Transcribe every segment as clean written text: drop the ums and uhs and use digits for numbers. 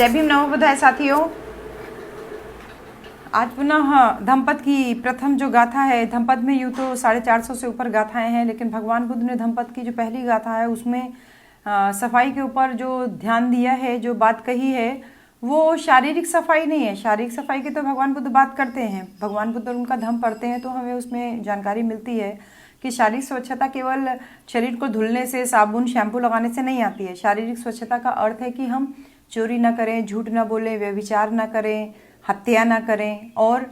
जय भीम नमो बुद्धाय साथियों। आज पुनः धम्पद की प्रथम जो गाथा है, धम्पद में यूँ तो 450 से ऊपर गाथाएं हैं, लेकिन भगवान बुद्ध ने धम्पद की जो पहली गाथा है उसमें सफाई के ऊपर जो ध्यान दिया है, जो बात कही है वो शारीरिक सफाई नहीं है। शारीरिक सफाई की तो भगवान बुद्ध बात करते हैं, भगवान बुद्ध उनका धम्म पढ़ते हैं तो हमें उसमें जानकारी मिलती है कि शारीरिक स्वच्छता केवल शरीर को धुलने से, साबुन शैम्पू लगाने से नहीं आती है। शारीरिक स्वच्छता का अर्थ है कि हम चोरी ना करें, झूठ ना बोलें, व्यभिचार ना करें, हत्या ना करें और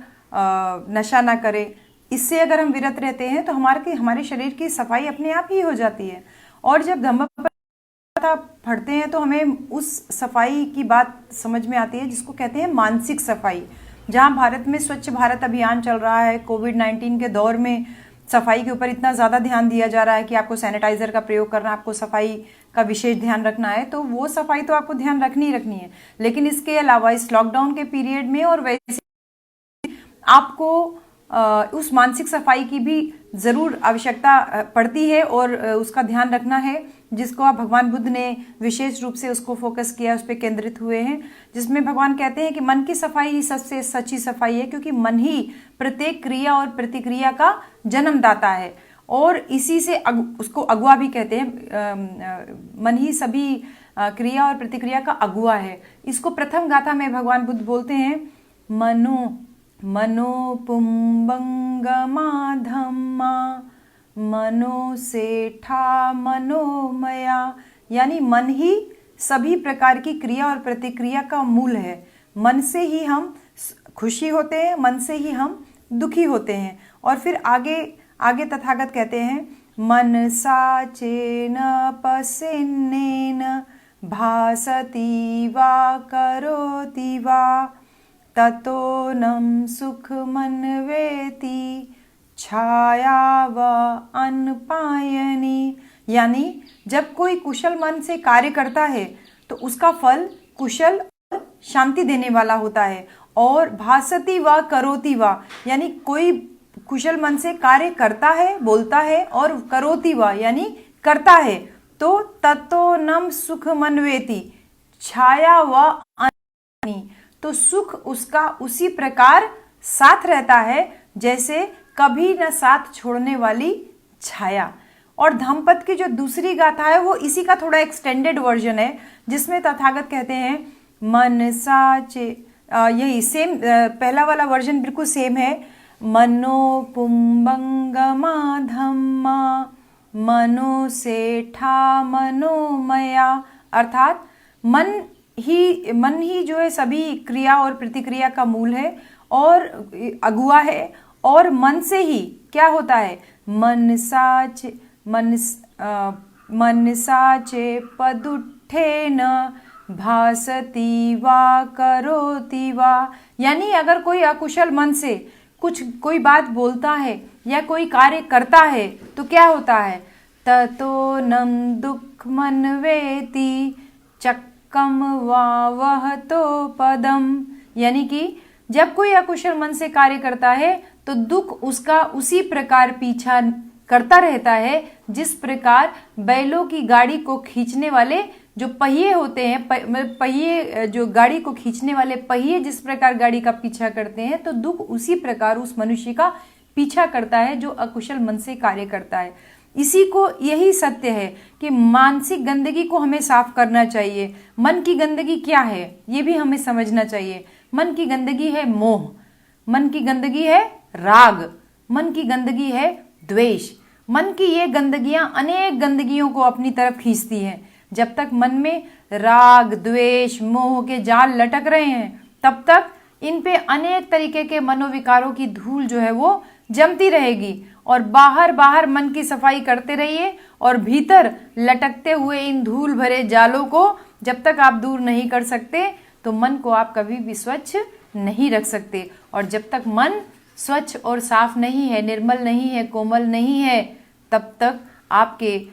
नशा ना करें। इससे अगर हम विरत रहते हैं तो हमारे शरीर की सफाई अपने आप ही हो जाती है। और जब धम्म पढ़ते हैं तो हमें उस सफाई की बात समझ में आती है जिसको कहते हैं मानसिक सफाई। जहां भारत में स्वच्छ भारत अभियान चल रहा है, कोविड-19 के दौर में सफाई के ऊपर इतना ज़्यादा ध्यान दिया जा रहा है कि आपको सैनिटाइजर का प्रयोग करना, आपको सफाई का विशेष ध्यान रखना है, तो वो सफाई तो आपको ध्यान रखनी ही रखनी है। लेकिन इसके अलावा इस लॉकडाउन के पीरियड में और वैसे आपको उस मानसिक सफाई की भी ज़रूर आवश्यकता पड़ती है और उसका ध्यान रखना है, जिसको आप भगवान बुद्ध ने विशेष रूप से उसको फोकस किया, उस पर केंद्रित हुए हैं, जिसमें भगवान कहते हैं कि मन की सफाई ही सबसे सच्ची सफाई है, क्योंकि मन ही प्रत्येक क्रिया और प्रतिक्रिया का जन्मदाता है और इसी से उसको अगुआ भी कहते हैं। मन ही सभी क्रिया और प्रतिक्रिया का अगुआ है। इसको प्रथम गाथा में भगवान बुद्ध बोलते हैं, मनो पुंबंगमा धम्मा मनो सेठा मनोमया, यानी मन ही सभी प्रकार की क्रिया और प्रतिक्रिया का मूल है। मन से ही हम खुशी होते हैं, मन से ही हम दुखी होते हैं। और फिर आगे तथागत कहते हैं, मनसा चेन पसेन्नेन भासति वा करोति वा ततो नम सुखमन्वेति छाया व अनपायनी। यानी जब कोई कुशल मन से कार्य करता है तो उसका फल कुशल और शांति देने वाला होता है। और भासति व करोति व, यानी कोई कुशल मन से कार्य करता है, बोलता है, और करोति व यानी करता है, तो ततो नम सुखमन्वेति छाया व अनपायनी, तो सुख उसका उसी प्रकार साथ रहता है जैसे कभी न साथ छोड़ने वाली छाया। और धम्पद की जो दूसरी गाथा है वो इसी का थोड़ा एक्सटेंडेड वर्जन है, जिसमें तथागत कहते हैं मनसा चे, यही सेम पहला वाला वर्जन बिल्कुल सेम है, मनो पुंबंगमा धम्मा मनो सेठा मनोमया, अर्थात मन ही जो है सभी क्रिया और प्रतिक्रिया का मूल है और अगुआ है। और मन से ही क्या होता है, मनसा चे पदुत्थेन भासति वा करोति वा, यानी अगर कोई अकुशल मन से कोई बात बोलता है या कोई कार्य करता है तो क्या होता है, ततो नम दुख मनवेति चक्कम वा वहतो पदम, यानी कि जब कोई अकुशल मन से कार्य करता है तो दुख उसका उसी प्रकार पीछा करता रहता है जिस प्रकार बैलों की गाड़ी को खींचने वाले जो पहिए होते हैं, पहिए जो गाड़ी को खींचने वाले पहिए जिस प्रकार गाड़ी का पीछा करते हैं, तो दुख उसी प्रकार उस मनुष्य का पीछा करता है जो अकुशल मन से कार्य करता है। यही सत्य है कि मानसिक गंदगी को हमें साफ करना चाहिए। मन की गंदगी क्या है ये भी हमें समझना चाहिए। मन की गंदगी है मोह, मन की गंदगी है राग, मन की गंदगी है द्वेष। मन की ये गंदगियां अनेक गंदगियों को अपनी तरफ खींचती हैं। जब तक मन में राग, द्वेष, मोह के जाल लटक रहे हैं तब तक इन पे अनेक तरीके के मनोविकारों की धूल जो है वो जमती रहेगी। और बाहर मन की सफाई करते रहिए और भीतर लटकते हुए इन धूल भरे जालों को जब तक आप दूर नहीं कर सकते तो मन को आप कभी भी स्वच्छ नहीं रख सकते। और जब तक मन स्वच्छ और साफ नहीं है, निर्मल नहीं है, कोमल नहीं है, तब तक आपके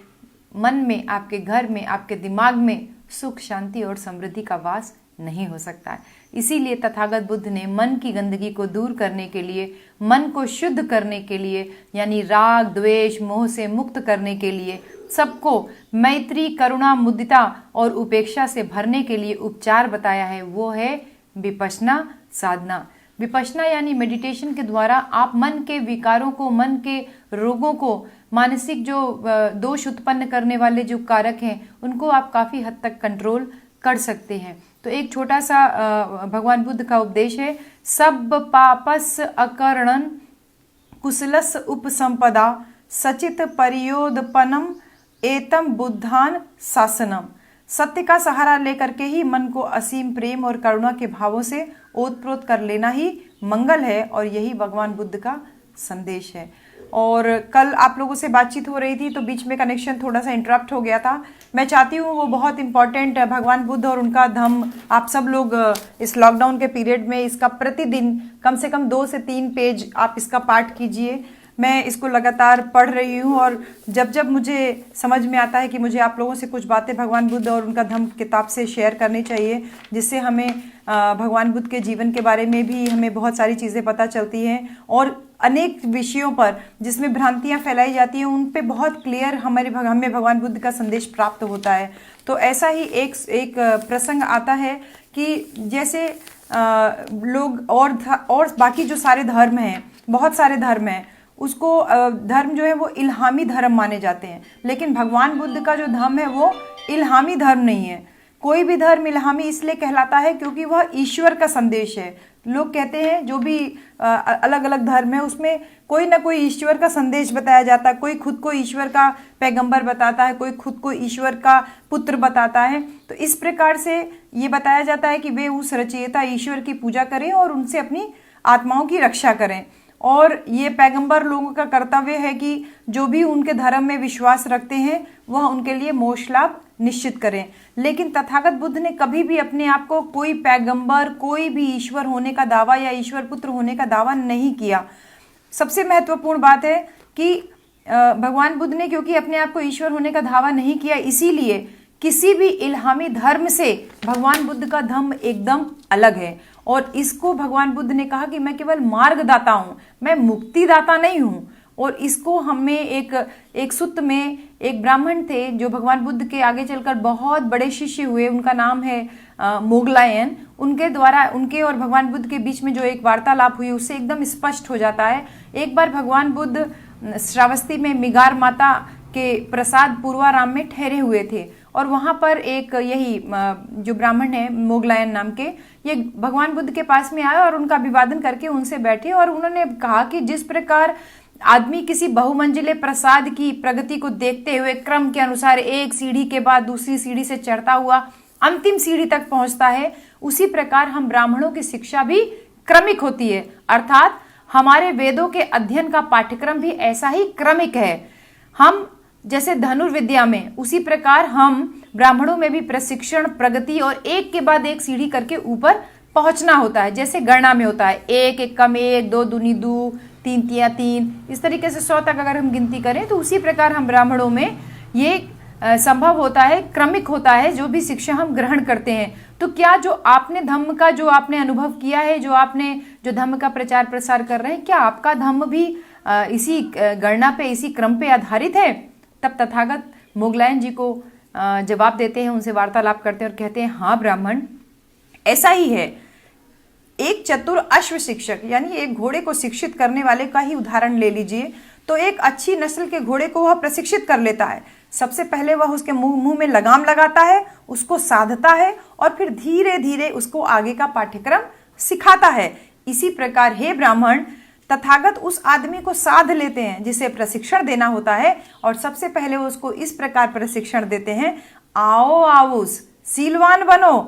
मन में, आपके घर में, आपके दिमाग में सुख, शांति और समृद्धि का वास नहीं हो सकता है। इसीलिए तथागत बुद्ध ने मन की गंदगी को दूर करने के लिए, मन को शुद्ध करने के लिए, यानी राग, द्वेष, मोह से मुक्त करने के लिए सबको मैत्री, करुणा, मुदिता और उपेक्षा से भरने के लिए उपचार बताया है, वो है विपश्यना साधना। विपश्यना यानी मेडिटेशन के द्वारा आप मन के विकारों को, मन के रोगों को, मानसिक जो दोष उत्पन्न करने वाले जो कारक हैं उनको आप काफी हद तक कंट्रोल कर सकते हैं। तो एक छोटा सा भगवान बुद्ध का उपदेश है, सब पापस अकरणन कुशलस उपसंपदा सचित परियोदपनम एतम बुद्धान शासनम। सत्य का सहारा लेकर के ही मन को असीम प्रेम और करुणा के भावों से ओतप्रोत कर लेना ही मंगल है, और यही भगवान बुद्ध का संदेश है। और कल आप लोगों से बातचीत हो रही थी तो बीच में कनेक्शन थोड़ा सा इंटरप्ट हो गया था। मैं चाहती हूँ वो बहुत इंपॉर्टेंट भगवान बुद्ध और उनका धम्म आप सब लोग इस लॉकडाउन के पीरियड में इसका प्रतिदिन कम से कम 2 से 3 पेज आप इसका पाठ कीजिए। मैं इसको लगातार पढ़ रही हूँ और जब जब मुझे समझ में आता है कि मुझे आप लोगों से कुछ बातें भगवान बुद्ध और उनका धम्म किताब से शेयर करनी चाहिए, जिससे हमें भगवान बुद्ध के जीवन के बारे में भी हमें बहुत सारी चीज़ें पता चलती हैं, और अनेक विषयों पर जिसमें भ्रांतियाँ फैलाई जाती हैं उन पे बहुत क्लियर हमें भगवान बुद्ध का संदेश प्राप्त होता है। तो ऐसा ही एक प्रसंग आता है कि जैसे लोग और बाकी जो सारे धर्म हैं, बहुत सारे धर्म हैं, उसको धर्म जो है वो इल्हामी धर्म माने जाते हैं, लेकिन भगवान बुद्ध का जो धर्म है वो इल्हामी धर्म नहीं है। कोई भी धर्म इल्हामी इसलिए कहलाता है क्योंकि वह ईश्वर का संदेश है। लोग कहते हैं जो भी अलग अलग धर्म है उसमें कोई ना कोई ईश्वर का संदेश बताया जाता है, कोई खुद को ईश्वर का पैगंबर बताता है, कोई खुद को ईश्वर का पुत्र बताता है। तो इस प्रकार से ये बताया जाता है कि वे उस रचयिता ईश्वर की पूजा करें और उनसे अपनी आत्माओं की रक्षा करें, और ये पैगंबर लोगों का कर्तव्य है कि जो भी उनके धर्म में विश्वास रखते हैं वह उनके लिए मोक्ष लाभ निश्चित करें। लेकिन तथागत बुद्ध ने कभी भी अपने आप को कोई पैगंबर, कोई भी ईश्वर होने का दावा या ईश्वर पुत्र होने का दावा नहीं किया। सबसे महत्वपूर्ण बात है कि भगवान बुद्ध ने क्योंकि अपने आप को ईश्वर होने का दावा नहीं किया, इसीलिए किसी भी इल्हामी धर्म से भगवान बुद्ध का धम्म एकदम अलग है। और इसको भगवान बुद्ध ने कहा कि मैं केवल मार्गदाता हूँ, मैं मुक्तिदाता नहीं हूँ। और इसको हमें एक सूत्र में एक ब्राह्मण थे जो भगवान बुद्ध के आगे चलकर बहुत बड़े शिष्य हुए, उनका नाम है मोगलायन। उनके द्वारा उनके और भगवान बुद्ध के बीच में जो एक वार्तालाप हुई उससे एकदम स्पष्ट हो जाता है। एक बार भगवान बुद्ध श्रावस्ती में मिगार माता के प्रसाद पूर्वाराम में ठहरे हुए थे, और वहां पर एक यही जो ब्राह्मण है मोगलायन नाम के, ये भगवान बुद्ध के पास में आए और उनका अभिवादन करके उनसे बैठे, और उन्होंने कहा कि जिस प्रकार आदमी किसी बहुमंजिले प्रसाद की प्रगति को देखते हुए क्रम के अनुसार एक सीढ़ी के बाद दूसरी सीढ़ी से चढ़ता हुआ अंतिम सीढ़ी तक पहुंचता है, उसी प्रकार हम ब्राह्मणों की शिक्षा भी क्रमिक होती है। अर्थात हमारे वेदों के अध्ययन का पाठ्यक्रम भी ऐसा ही क्रमिक है। हम जैसे धनुर्विद्या में, उसी प्रकार हम ब्राह्मणों में भी प्रशिक्षण, प्रगति और एक के बाद एक सीढ़ी करके ऊपर पहुंचना होता है। जैसे गणना में होता है 1 1 कम 1, 2 दूनी 2, 3 तिया 3, इस तरीके से 100 तक अगर हम गिनती करें तो उसी प्रकार हम ब्राह्मणों में ये संभव होता है, क्रमिक होता है जो भी शिक्षा हम ग्रहण करते हैं। तो क्या जो आपने धम्म का जो आपने अनुभव किया है, जो धम्म का प्रचार प्रसार कर रहे हैं, क्या आपका धम्म भी इसी गणना पे, इसी क्रम पे आधारित है? तब तथागत मोगलायन जी को जवाब देते हैं, उनसे वार्तालाप करते हैं और कहते हैं हाँ ब्राह्मण, ऐसा ही है। एक चतुर अश्व शिक्षक यानी एक घोड़े को शिक्षित करने वाले का ही उदाहरण ले लीजिए, तो एक अच्छी नस्ल के घोड़े को वह प्रशिक्षित कर लेता है। सबसे पहले वह उसके मुंह में लगाम लगाता है, उसको साधता है और फिर धीरे धीरे उसको आगे का पाठ्यक्रम सिखाता है। इसी प्रकार हे ब्राह्मण, तथागत उस आदमी को साध लेते हैं जिसे प्रशिक्षण देना होता है, और सबसे पहले उसको इस प्रकार प्रशिक्षण देते हैं, आओ आउस, सीलवान बनो,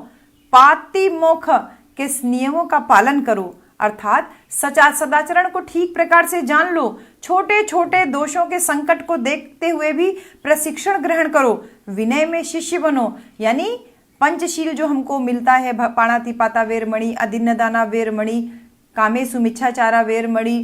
पाति मोख के नियमों का पालन करो, अर्थात सदाचरण को ठीक प्रकार से जान लो, छोटे छोटे दोषों के संकट को देखते हुए भी प्रशिक्षण ग्रहण करो, विनय में शिष्य बनो, यानी पंचशील जो हमको मिलता है, पाणातिपाता वेरमणि, अदिन्नदाना वेरमणि, कामेषु मिच्छाचारा वेरमणि,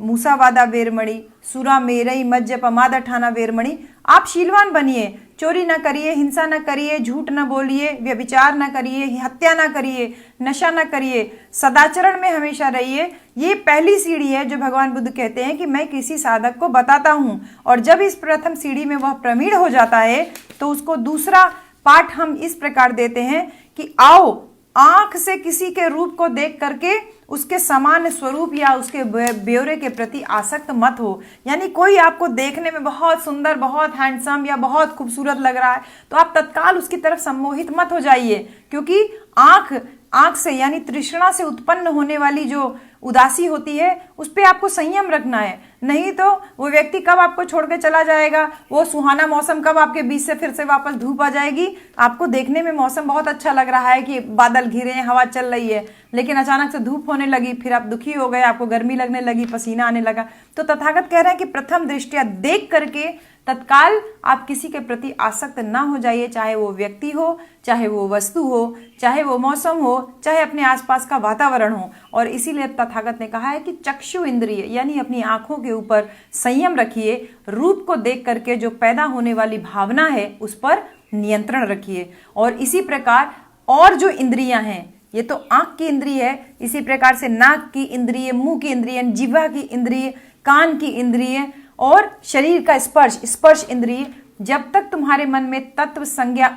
मूसावादा वेरमणि, सुरा मेरई मज्ज पमाद ठाना वेरमणि। आप शीलवान बनिए, चोरी ना करिए, हिंसा ना करिए, झूठ ना बोलिए, व्यभिचार ना करिए, हत्या ना करिए, नशा ना करिए, सदाचरण में हमेशा रहिए। ये पहली सीढ़ी है जो भगवान बुद्ध कहते हैं कि मैं किसी साधक को बताता हूं, और जब इस प्रथम सीढ़ी में वह प्रवीण हो जाता है तो उसको दूसरा पाठ हम इस प्रकार देते हैं कि आओ आंख से किसी के रूप को देख करके उसके समान स्वरूप या उसके ब्यौरे के प्रति आसक्त मत हो। यानी कोई आपको देखने में बहुत सुंदर, बहुत हैंडसम या बहुत खूबसूरत लग रहा है तो आप तत्काल उसकी तरफ सम्मोहित मत हो जाइए, क्योंकि आंख से यानी तृष्णा से उत्पन्न होने वाली जो उदासी होती है उस पर आपको संयम रखना है। नहीं तो वो व्यक्ति कब आपको छोड़ के चला जाएगा, वो सुहाना मौसम कब आपके बीच से फिर से वापस धूप आ जाएगी। आपको देखने में मौसम बहुत अच्छा लग रहा है कि बादल घिरे हैं, हवा चल रही है, लेकिन अचानक से धूप होने लगी, फिर आप दुखी हो गए, आपको गर्मी लगने लगी, पसीना आने लगा। तो तथागत कह रहे हैं कि प्रथम दृष्टया देख करके तत्काल आप किसी के प्रति आसक्त ना हो जाइए, चाहे वो व्यक्ति हो, चाहे वो वस्तु हो, चाहे वो मौसम हो, चाहे अपने आसपास का वातावरण हो। और इसीलिए तथागत ने कहा है कि चक्षु इंद्रिय यानी अपनी आंखों के ऊपर संयम रखिए, रूप को देख करके जो पैदा होने वाली भावना है उस पर नियंत्रण रखिए। और इसी प्रकार और जो इंद्रियां हैं, ये तो आंख की इंद्रिय है, इसी प्रकार से नाक की इंद्रिय, मुंह की इंद्रिय, जिह्वा की इंद्रिय, कान की इंद्रिय और शरीर का स्पर्श इंद्रिय, जब तक तुम्हारे मन में तत्व संज्ञा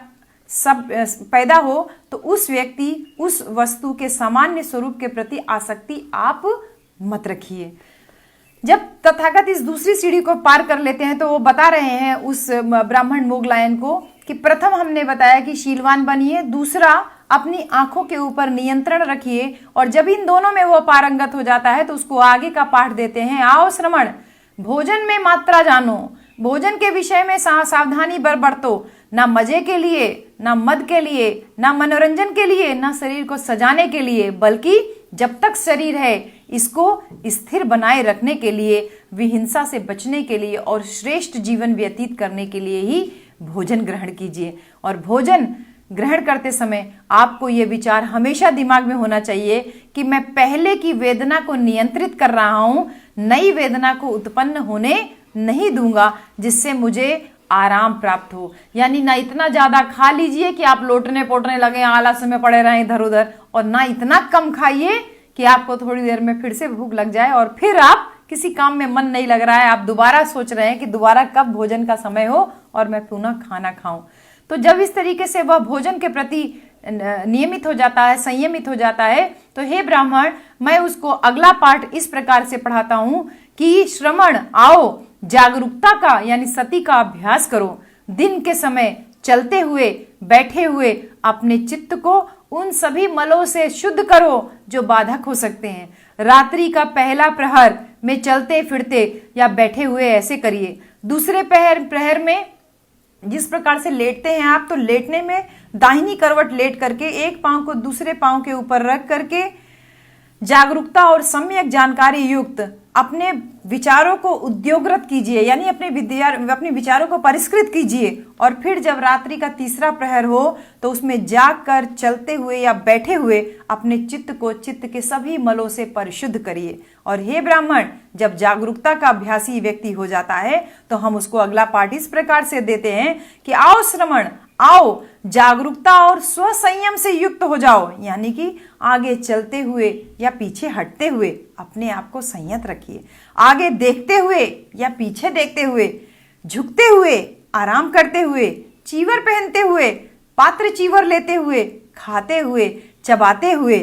सब पैदा हो तो उस व्यक्ति, उस वस्तु के सामान्य स्वरूप के प्रति आसक्ति आप मत रखिए। जब तथागत इस दूसरी सीढ़ी को पार कर लेते हैं तो वो बता रहे हैं उस ब्राह्मण मोगलायन को कि प्रथम हमने बताया कि शीलवान बनिए, दूसरा अपनी आंखों के ऊपर नियंत्रण रखिए, और जब इन दोनों में वो पारंगत हो जाता है तो उसको आगे का पाठ देते हैं, आओ श्रमण भोजन में मात्रा जानो, भोजन के विषय में सावधानी बरतो, ना मजे के लिए, ना मद के लिए, ना मनोरंजन के लिए, ना शरीर को सजाने के लिए, बल्कि जब तक शरीर है इसको स्थिर बनाए रखने के लिए, विहिंसा से बचने के लिए और श्रेष्ठ जीवन व्यतीत करने के लिए ही भोजन ग्रहण कीजिए। और भोजन ग्रहण करते समय आपको ये विचार हमेशा दिमाग में होना चाहिए कि मैं पहले की वेदना को नियंत्रित कर रहा हूं, नई वेदना को उत्पन्न होने नहीं दूंगा जिससे मुझे आराम प्राप्त हो। यानी ना इतना ज्यादा खा लीजिए कि आप लोटने पोटने लगे, आलस में पड़े रहें इधर उधर, और ना इतना कम खाइए कि आपको थोड़ी देर में फिर से भूख लग जाए और फिर आप किसी काम में मन नहीं लग रहा है, आप दोबारा सोच रहे हैं कि दोबारा कब भोजन का समय हो और मैं पुनः खाना खाऊं। तो जब इस तरीके से वह भोजन के प्रति नियमित हो जाता है, संयमित हो जाता है, तो हे ब्राह्मण, मैं उसको अगला पाठ इस प्रकार से पढ़ाता हूं कि श्रमण आओ, जागरूकता का यानी सती का अभ्यास करो। दिन के समय चलते हुए, बैठे हुए अपने चित्त को उन सभी मलों से शुद्ध करो जो बाधक हो सकते हैं। रात्रि का पहला प्रहर में चलते फिरते या बैठे हुए ऐसे करिए। दूसरे प्रहर में जिस प्रकार से लेटते हैं आप, तो लेटने में दाहिनी करवट लेट करके एक पांव को दूसरे पांव के ऊपर रख करके जागरूकता और सम्यक जानकारी युक्त अपने विचारों को उद्योगरत कीजिए, यानी अपने विचारों को परिष्कृत कीजिए। और फिर जब रात्रि का तीसरा प्रहर हो तो उसमें जागकर चलते हुए या बैठे हुए अपने चित्त के सभी मलों से परिशुद्ध करिए। और हे ब्राह्मण, जब जागरूकता का अभ्यासी व्यक्ति हो जाता है तो हम उसको अगला पाठ इस प्रकार से देते हैं कि आओ श्रमण, आओ जागरूकता और स्वसंयम से युक्त हो जाओ, यानी कि आगे चलते हुए या पीछे हटते हुए अपने आप को संयत रखिए। आगे देखते हुए या पीछे देखते हुए, झुकते हुए, आराम करते हुए, चीवर पहनते हुए, पात्र चीवर लेते हुए, खाते हुए, चबाते हुए,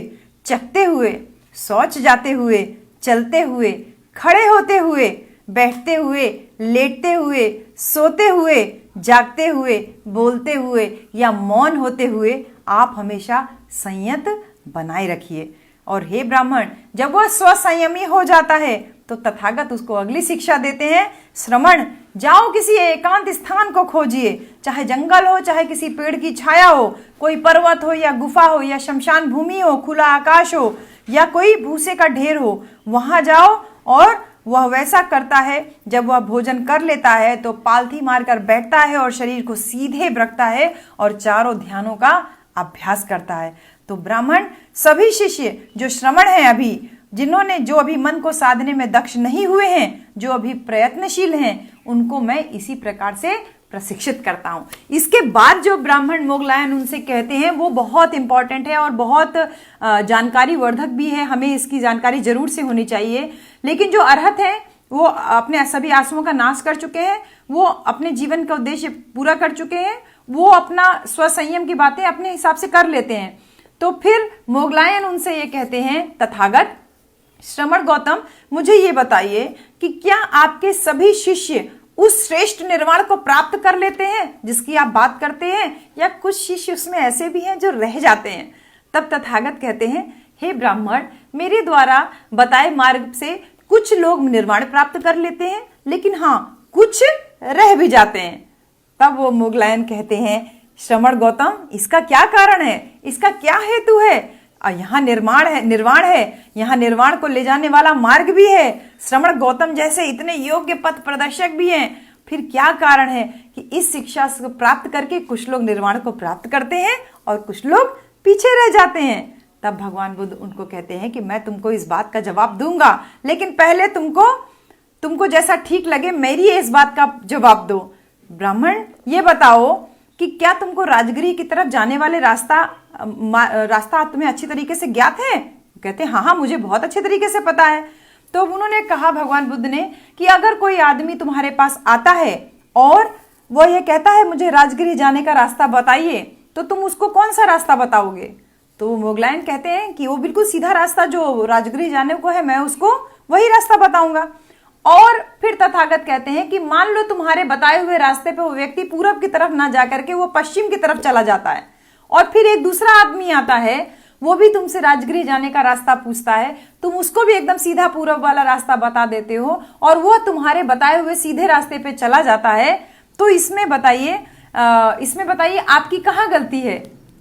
चखते हुए, शौच जाते हुए, चलते हुए, खड़े होते हुए, बैठते हुए, लेटते हुए, सोते हुए, जागते हुए, बोलते हुए या मौन होते हुए आप हमेशा संयत बनाए रखिए। और हे ब्राह्मण, जब वह स्वसंयमी हो जाता है तो तथागत उसको अगली शिक्षा देते हैं, श्रमण जाओ किसी एकांत स्थान को खोजिए, चाहे जंगल हो, चाहे किसी पेड़ की छाया हो, कोई पर्वत हो या गुफा हो या शमशान भूमि हो, खुला आकाश हो या कोई भूसे का ढेर हो, वहां जाओ। और वह वैसा करता है, जब वह भोजन कर लेता है तो पालथी मारकर बैठता है और शरीर को सीधे रखता है और चारों ध्यानों का अभ्यास करता है। तो ब्राह्मण सभी शिष्य जो श्रमण हैं अभी, जिन्होंने जो अभी मन को साधने में दक्ष नहीं हुए हैं, जो अभी प्रयत्नशील हैं, उनको मैं इसी प्रकार से प्रशिक्षित करता हूं। इसके बाद जो ब्राह्मण मोगलायन उनसे कहते हैं वो बहुत इंपॉर्टेंट है और बहुत जानकारी वर्धक भी है, हमें इसकी जानकारी जरूर से होनी चाहिए। लेकिन जो अरहत है वो अपने सभी आंसुओं का नाश कर चुके हैं, वो अपने जीवन का उद्देश्य पूरा कर चुके हैं, वो अपना स्वसंयम की बातें अपने हिसाब से कर लेते हैं। तो फिर मोगलायन उनसे ये कहते हैं, तथागत श्रमण गौतम, मुझे ये बताइए कि क्या आपके सभी शिष्य उस श्रेष्ठ निर्वाण को प्राप्त कर लेते हैं जिसकी आप बात करते हैं, या कुछ शिष्य उसमें ऐसे भी हैं जो रह जाते हैं? तब तथागत कहते हैं, हे ब्राह्मण, मेरे द्वारा बताए मार्ग से कुछ लोग निर्वाण प्राप्त कर लेते हैं, लेकिन हाँ, कुछ रह भी जाते हैं। तब वो मोगलायन कहते हैं, श्रमण गौतम, इसका क्या कारण है, इसका क्या हेतु है? यहाँ निर्वाण है, यहाँ निर्वाण को ले जाने वाला मार्ग भी है, श्रमण गौतम जैसे इतने योग्य पथ प्रदर्शक भी हैं, फिर क्या कारण है कि इस शिक्षा को प्राप्त करके कुछ लोग निर्वाण को प्राप्त करते हैं और कुछ लोग पीछे रह जाते हैं? तब भगवान बुद्ध उनको कहते हैं कि मैं तुमको इस बात का जवाब दूंगा, लेकिन पहले तुमको जैसा ठीक लगे मेरी इस बात का जवाब दो। ब्राह्मण, ये बताओ कि क्या तुमको राजगिरी की तरफ जाने वाले रास्ता तुम्हें अच्छी तरीके से ज्ञात है? कहते हैं, हाँ, मुझे बहुत अच्छे तरीके से पता है। तो उन्होंने कहा, भगवान बुद्ध ने, कि अगर कोई आदमी तुम्हारे पास आता है और वो ये कहता है मुझे राजगिरी जाने का रास्ता बताइए, तो तुम उसको कौन सा रास्ता बताओगे? तो मोगलायन कहते हैं कि वो बिल्कुल सीधा रास्ता जो राजगिरी जाने को है, मैं उसको वही रास्ता बताऊंगा। और फिर तथागत कहते हैं कि मान लो तुम्हारे बताए हुए रास्ते पे वो व्यक्ति पूरब की तरफ ना जाकर के वो पश्चिम की तरफ चला जाता है, और फिर एक दूसरा आदमी आता है, वो भी तुमसे राजगिरी जाने का रास्ता पूछता है, तुम उसको भी एकदम सीधा पूरब वाला रास्ता बता देते हो और वो तुम्हारे बताए हुए सीधे रास्ते पे चला जाता है, तो इसमें बताइए आपकी कहाँ गलती है?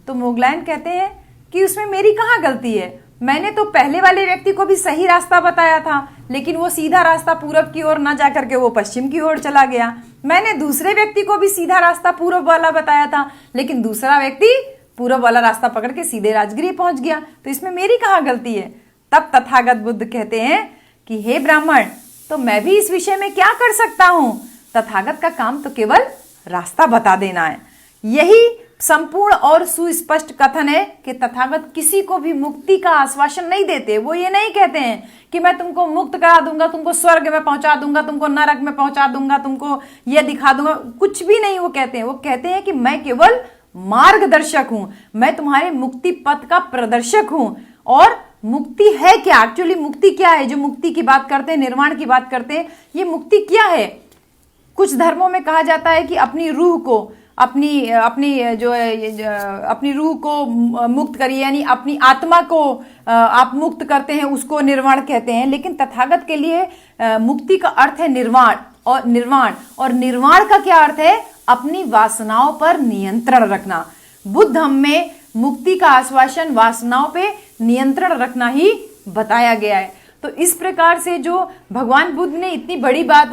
तो मोगलायन कहते हैं कि उसमें मेरी कहाँ गलती है? मैंने तो पहले वाले व्यक्ति को भी सही रास्ता बताया था, लेकिन वो सीधा रास्ता पूरब की ओर ना जाकर के वो पश्चिम की ओर चला गया। मैंने दूसरे व्यक्ति को भी सीधा रास्ता पूरब वाला बताया था, लेकिन दूसरा व्यक्ति पूरब वाला रास्ता पकड़ के सीधे राजगिरी पहुंच गया, तो इसमें मेरी कहाँ गलती है? तब तथागत बुद्ध कहते हैं कि हे ब्राह्मण, तो मैं भी इस विषय में क्या कर सकता हूं? तथागत का काम तो केवल रास्ता बता देना है। यही संपूर्ण और सुस्पष्ट कथन है कि तथागत किसी को भी मुक्ति का आश्वासन नहीं देते। वो ये नहीं कहते हैं कि मैं तुमको मुक्त करा दूंगा, तुमको स्वर्ग में पहुंचा दूंगा, तुमको नरक में पहुंचा दूंगा, तुमको ये दिखा दूंगा, कुछ भी नहीं वो कहते हैं। वो कहते हैं कि मैं केवल मार्गदर्शक हूं, मैं तुम्हारे मुक्ति पथ का प्रदर्शक हूं। और मुक्ति है क्या? एक्चुअली मुक्ति क्या है? जो मुक्ति की बात करते हैं, निर्वाण की बात करते हैं, ये मुक्ति क्या है? कुछ धर्मों में कहा जाता है कि अपनी रूह को अपनी रूह को मुक्त करिए, यानी अपनी आत्मा को आप मुक्त करते हैं, उसको निर्वाण कहते हैं। लेकिन तथागत के लिए मुक्ति का अर्थ है निर्वाण, और निर्वाण का क्या अर्थ है? अपनी वासनाओं पर नियंत्रण रखना। बुद्ध हम में मुक्ति का आश्वासन वासनाओं पे नियंत्रण रखना ही बताया गया है। तो इस प्रकार से जो भगवान बुद्ध ने इतनी बड़ी बात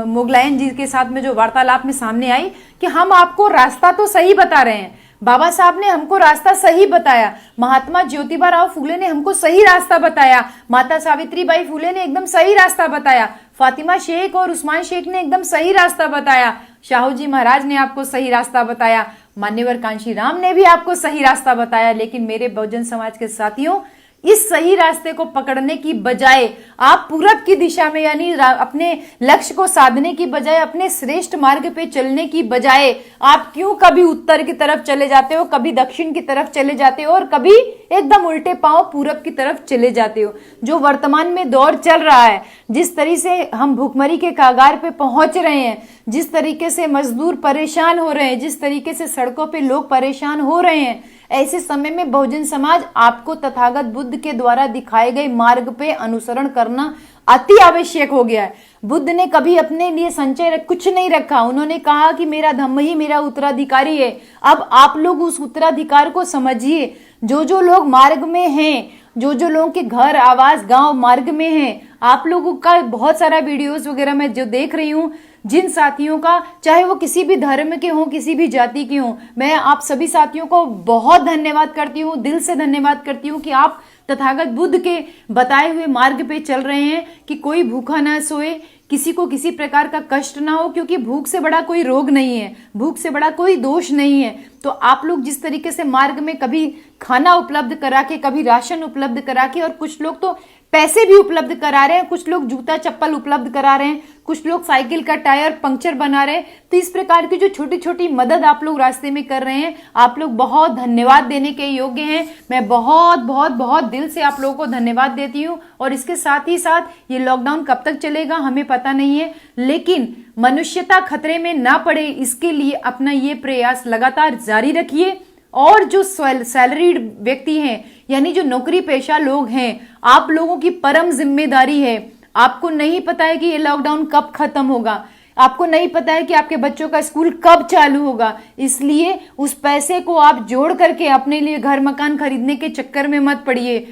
मोगलायन जी के साथ में जो वार्तालाप में सामने आई कि हम आपको रास्ता तो सही बता रहे हैं, बाबा साहब ने हमको रास्ता सही बताया, महात्मा ज्योतिबा राव फूले ने हमको सही रास्ता बताया, माता सावित्रीबाई फूले ने एकदम सही रास्ता बताया, फातिमा शेख और उस्मान शेख ने एकदम सही रास्ता बताया, शाहू जी महाराज ने आपको सही रास्ता बताया, मान्यवर कांशी राम ने भी आपको सही रास्ता बताया। लेकिन मेरे बहुजन समाज के साथियों, इस सही रास्ते को पकड़ने की बजाय आप पूरब की दिशा में, यानी अपने लक्ष्य को साधने की बजाय, अपने श्रेष्ठ मार्ग पे चलने की बजाय आप क्यों कभी उत्तर की तरफ चले जाते हो, कभी दक्षिण की तरफ चले जाते हो और कभी एकदम उल्टे पांव पूरब की तरफ चले जाते हो? जो वर्तमान में दौर चल रहा है, जिस तरीके से हम भूखमरी के कागार पे पहुंच रहे हैं, जिस तरीके से मजदूर परेशान हो रहे हैं, जिस तरीके से सड़कों पे लोग परेशान हो रहे हैं, ऐसे समय में बहुजन समाज आपको तथागत बुद्ध के द्वारा दिखाए गए मार्ग पे अनुसरण करना अति आवश्यक हो गया है। बुद्ध ने कभी अपने लिए संचय कुछ नहीं रखा। उन्होंने कहा कि मेरा धम्म ही मेरा उत्तराधिकारी है। अब आप लोग उस उत्तराधिकार को समझिए। जो जो लोग मार्ग में हैं, जो जो लोगों के घर आवास गांव मार्ग में हैं, आप लोगों का बहुत सारा वीडियोस वगैरह मैं जो देख रही हूँ, जिन साथियों का, चाहे वो किसी भी धर्म के हों, किसी भी जाति के हों, मैं आप सभी साथियों को बहुत धन्यवाद करती हूँ, दिल से धन्यवाद करती हूँ कि आप तथागत बुद्ध के बताए हुए मार्ग पे चल रहे हैं कि कोई भूखा ना सोए, किसी को किसी प्रकार का कष्ट ना हो, क्योंकि भूख से बड़ा कोई रोग नहीं है, भूख से बड़ा कोई दोष नहीं है। तो आप लोग जिस तरीके से मार्ग में कभी खाना उपलब्ध करा के, कभी राशन उपलब्ध करा के, और कुछ लोग तो पैसे भी उपलब्ध करा रहे हैं, कुछ लोग जूता चप्पल उपलब्ध करा रहे हैं, कुछ लोग साइकिल का टायर पंक्चर बना रहे हैं। तो इस प्रकार की जो छोटी छोटी मदद आप लोग रास्ते में कर रहे हैं, आप लोग बहुत धन्यवाद देने के योग्य हैं। मैं बहुत बहुत बहुत दिल से आप लोगों को धन्यवाद देती हूँ। और इसके साथ ही साथ ये लॉकडाउन कब तक चलेगा हमें पता नहीं है, लेकिन मनुष्यता खतरे में ना पड़े इसके लिए अपना ये प्रयास लगातार जारी रखिए। और जो सैलरीड व्यक्ति हैं, यानी जो नौकरी पेशा लोग हैं, आप लोगों की परम जिम्मेदारी है। आपको नहीं पता है कि ये लॉकडाउन कब खत्म होगा, आपको नहीं पता है कि आपके बच्चों का स्कूल कब चालू होगा, इसलिए उस पैसे को आप जोड़ करके अपने लिए घर मकान खरीदने के चक्कर में मत पड़िए।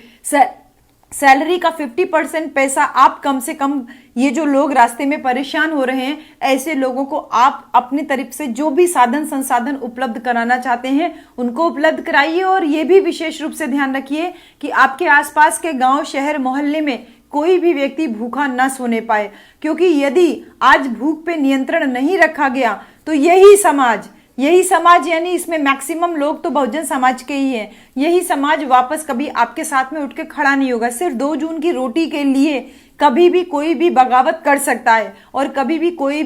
सैलरी का 50% पैसा आप कम से कम, ये जो लोग रास्ते में परेशान हो रहे हैं, ऐसे लोगों को आप अपनी तरफ से जो भी साधन संसाधन उपलब्ध कराना चाहते हैं उनको उपलब्ध कराइए। और ये भी विशेष रूप से ध्यान रखिए कि आपके आसपास के गांव, शहर, मोहल्ले में कोई भी व्यक्ति भूखा न सोने पाए, क्योंकि यदि आज भूख पे नियंत्रण नहीं रखा गया तो यही समाज यानी इसमें मैक्सिमम लोग तो बहुजन समाज के ही हैं, यही समाज वापस कभी आपके साथ में उठ के खड़ा नहीं होगा। सिर्फ 2 जून की रोटी के लिए कभी भी कोई भी बगावत कर सकता है, और कभी भी कोई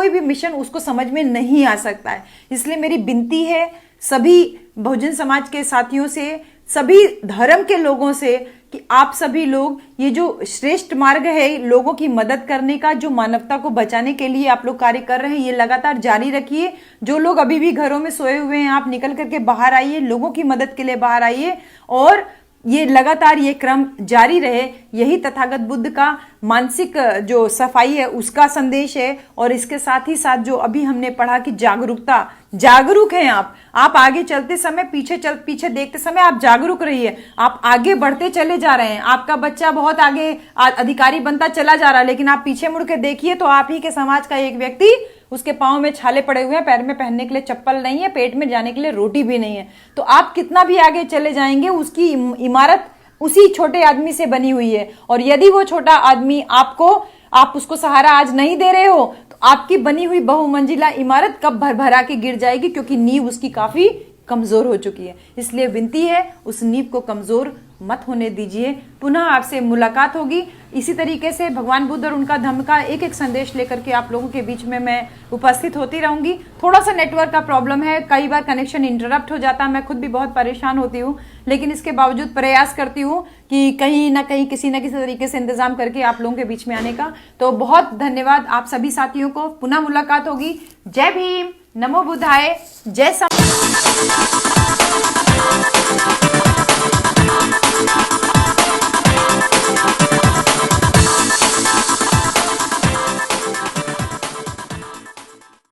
भी मिशन उसको समझ में नहीं आ सकता है। इसलिए मेरी विनती है सभी बहुजन समाज के साथियों से, सभी धर्म के लोगों से, कि आप सभी लोग ये जो श्रेष्ठ मार्ग है लोगों की मदद करने का, जो मानवता को बचाने के लिए आप लोग कार्य कर रहे हैं, ये लगातार जारी रखिए। जो लोग अभी भी घरों में सोए हुए हैं, आप निकल करके बाहर आइए, लोगों की मदद के लिए बाहर आइए, और ये लगातार ये क्रम जारी रहे। यही तथागत बुद्ध का मानसिक जो सफाई है उसका संदेश है। और इसके साथ ही साथ जो अभी हमने पढ़ा कि जागरूक हैं आप आगे चलते समय, पीछे देखते समय आप जागरूक रहिए। आप आगे बढ़ते चले जा रहे हैं, आपका बच्चा बहुत आगे अधिकारी बनता चला जा रहा है, लेकिन आप पीछे मुड़ के देखिए तो आप ही के समाज का एक व्यक्ति, उसके पाँव में छाले पड़े हुए हैं, पैर में पहनने के लिए चप्पल नहीं है, पेट में जाने के लिए रोटी भी नहीं है। तो आप कितना भी आगे चले जाएंगे, उसकी इमारत उसी छोटे आदमी से बनी हुई है। और यदि वो छोटा आदमी आप उसको सहारा आज नहीं दे रहे हो, तो आपकी बनी हुई बहुमंजिला इमारत कब भरभरा के गिर जाएगी, क्योंकि नींव उसकी काफी कमजोर हो चुकी है। इसलिए विनती है उस नींव को कमजोर मत होने दीजिए। पुनः आपसे मुलाकात होगी। इसी तरीके से भगवान बुद्ध और उनका धम्म का एक एक संदेश लेकर के आप लोगों के बीच में मैं उपस्थित होती रहूंगी। थोड़ा सा नेटवर्क का प्रॉब्लम है, कई बार कनेक्शन इंटरप्ट हो जाता है, मैं खुद भी बहुत परेशान होती हूँ, लेकिन इसके बावजूद प्रयास करती हूँ कि कहीं ना कहीं किसी न किसी तरीके से इंतजाम करके आप लोगों के बीच में आने का। तो बहुत धन्यवाद आप सभी साथियों को। पुनः मुलाकात होगी। जय भीम, नमो बुद्धाय, जय